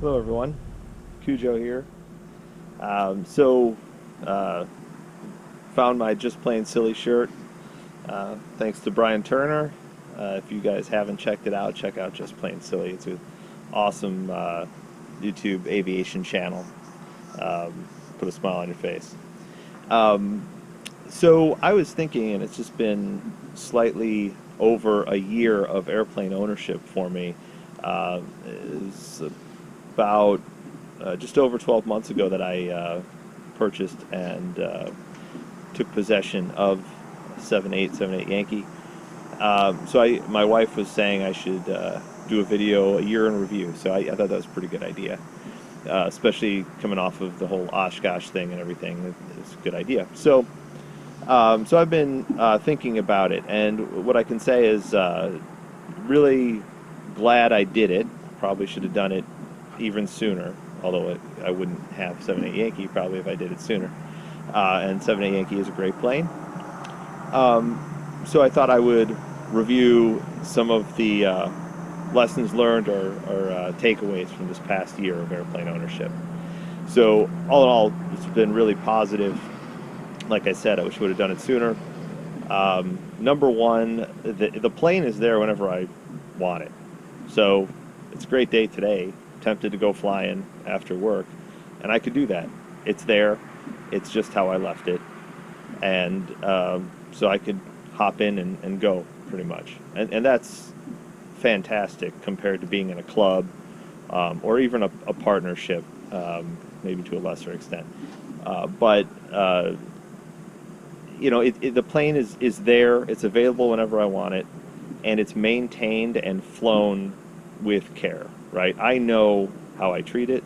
Hello everyone, Cujo here. So, uh, found my Just Plain Silly shirt thanks to Brian Turner. If you guys haven't checked it out, check out Just Plain Silly. It's an awesome YouTube aviation channel. Put a smile on your face. Um, so I was thinking, and it's just been slightly over a year of airplane ownership for me. It's about just over 12 months ago that I purchased and took possession of a 7.8 Yankee. My wife was saying I should do a video, a year in review. So I thought that was a pretty good idea, especially coming off of the whole Oshkosh thing and everything. It's a good idea. So I've been thinking about it, and what I can say is really glad I did it. Probably should have done it even sooner, although I wouldn't have 7.8 Yankee probably if I did it sooner. And 7.8 Yankee is a great plane. So I thought I would review some of the lessons learned or takeaways from this past year of airplane ownership. So all in all, it's been really positive. Like I said, I wish I would have done it sooner. Number one, the plane is there whenever I want it. So it's a great day today. Tempted to go flying after work, and I could do that. It's there. It's just how I left it, and so I could hop in and go pretty much, and that's fantastic compared to being in a club or even a partnership, maybe to a lesser extent. But the plane is there. It's available whenever I want it, and it's maintained and flown with care. Right? I know how I treat it.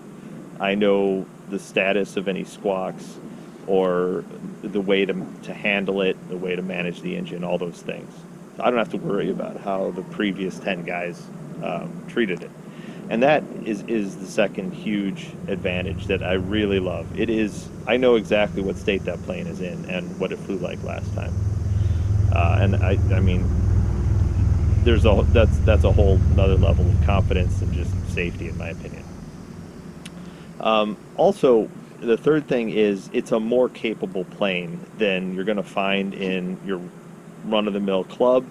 I know the status of any squawks or the way to handle it, the way to manage the engine, all those things. I don't have to worry about how the previous 10 guys treated it. And that is the second huge advantage that I really love. I know exactly what state that plane is in and what it flew like last time. And I mean, that's a whole another level of confidence and just safety, in my opinion. Also, the third thing is it's a more capable plane than you're going to find in your run-of-the-mill club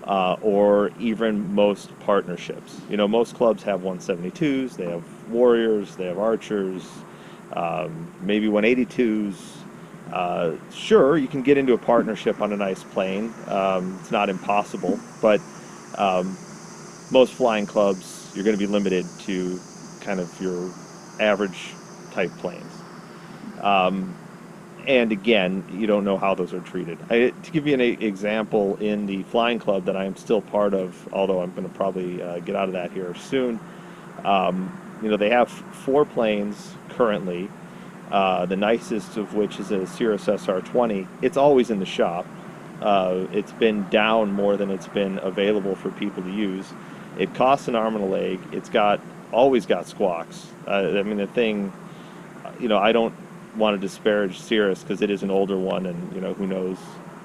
or even most partnerships. Most clubs have 172s, they have Warriors, they have Archers, maybe 182s. Sure, you can get into a partnership on a nice plane. It's not impossible, but most flying clubs, you're going to be limited to kind of your average type planes. And again, you don't know how those are treated. To give you an example, in the flying club that I am still part of, although I'm going to probably get out of that here soon, they have 4 planes currently, the nicest of which is a Cirrus SR-20. It's always in the shop. It's been down more than it's been available for people to use. It costs an arm and a leg. It's always got squawks. I mean, the thing, I don't want to disparage Cirrus because it is an older one, and who knows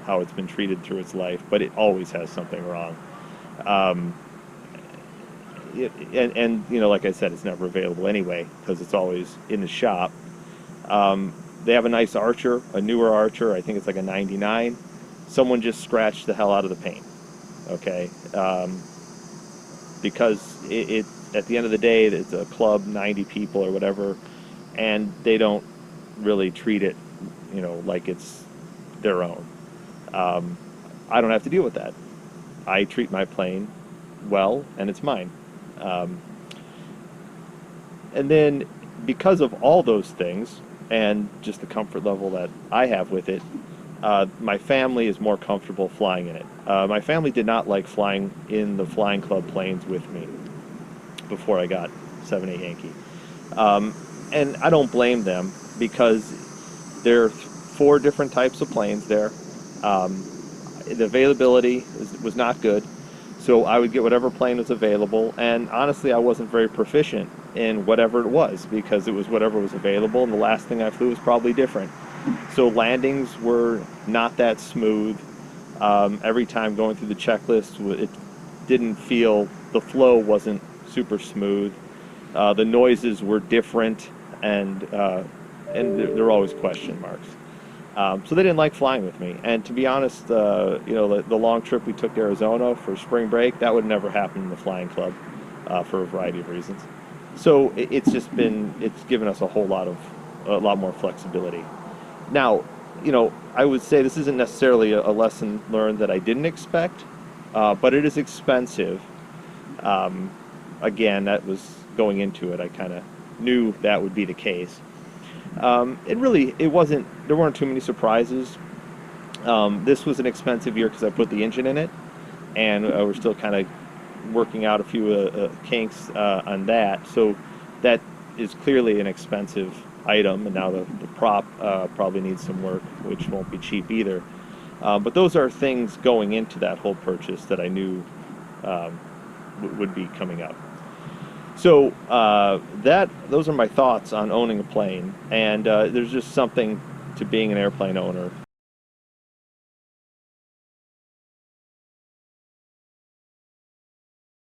how it's been treated through its life, but it always has something wrong. Like I said, it's never available anyway because it's always in the shop. They have a nice Archer, a newer Archer. I think it's like a 99. Someone just scratched the hell out of the paint. Okay, because it at the end of the day, it's a club, 90 people or whatever, and they don't really treat it, like it's their own. I don't have to deal with that. I treat my plane well, and it's mine. And then, because of all those things, and just the comfort level that I have with it, my family is more comfortable flying in it. My family did not like flying in the flying club planes with me before I got 7.8 Yankee. And I don't blame them because there are 4 different types of planes there. The availability was not good, so I would get whatever plane was available, and honestly I wasn't very proficient in whatever it was because it was whatever was available, and the last thing I flew was probably different. So landings were not that smooth. Every time going through the checklist, it didn't feel, the flow wasn't super smooth. The noises were different, and there were always question marks. So they didn't like flying with me. And to be honest, the long trip we took to Arizona for spring break, that would never happen in the flying club for a variety of reasons. So it's given us a lot more flexibility. Now, I would say this isn't necessarily a lesson learned that I didn't expect, but it is expensive. Again, that was going into it. I kind of knew that would be the case. There weren't too many surprises. This was an expensive year because I put the engine in it, and we're still kind of working out a few kinks on that. So that is clearly an expensive item, and now the prop probably needs some work, which won't be cheap either. But those are things going into that whole purchase that I knew would be coming up. So those are my thoughts on owning a plane, and there's just something to being an airplane owner